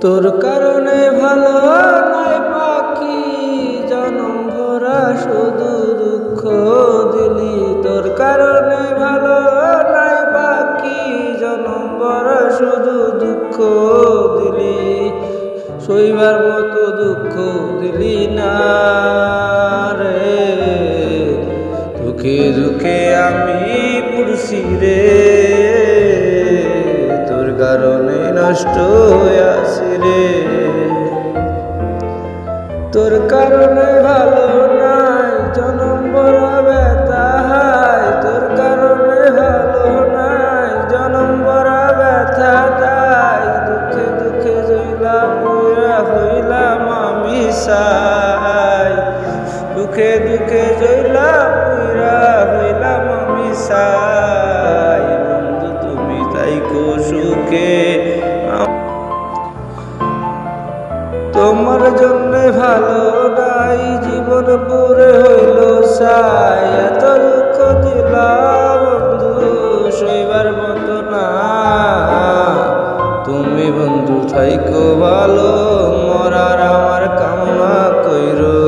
তোর কারণে ভালো নাই পাখি, জনম ভরা শুধু দুঃখ দিলি। তোর কারণে ভালো নাই পাখি, জনম ভরা শুধু দুঃখ দিলি। সইবার মতো দুঃখ দিলি না রে, দুঃখে দুঃখে আমি পুরুষি রে। তোর কারণে নষ্ট হয়ে আসি রে, তোর কারণে ভালো নাই জনম ভরা ব্যথা হায়। তোর কারণে ভালো নাই জনম ভরা ব্যথা তাই। দুঃখে দুঃখে জইলাম হইলাম আমি সাই, দুঃখে দুঃখে জইলাম হইলাম আমি সাই। বন্ধু তুমি তাইকো সুখে, তোমার জন্য ভালো নাই জীবন পুরে হইল সাই। এত দুঃখ দিলাম বন্ধু সইবার মতো না, তুমি বন্ধু থাইকো ভালো, মরার আমার কামনা কইরো।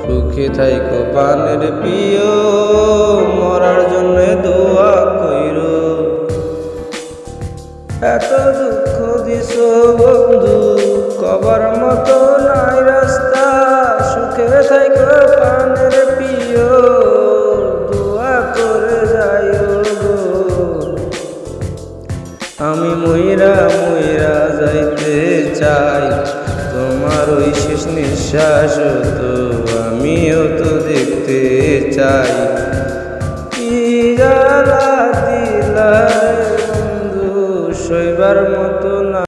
সুখে থাইকো পানের প্রিয়, মরার জন্য দোয়া কইরো। এত দুঃখ দিছো বন্ধু কবার মতো নাই রাস্তা, সুখে থাইকো পানের প্রিয়, দোয়া করে যাইও গো। আমি মইরা মইরা যাইতে চাই, তোমার ওই শেষ নিঃশ্বাস তো আমিও তো দেখতে চাই। কি জ্বালা দিলা বন্ধু সইবার মতো না।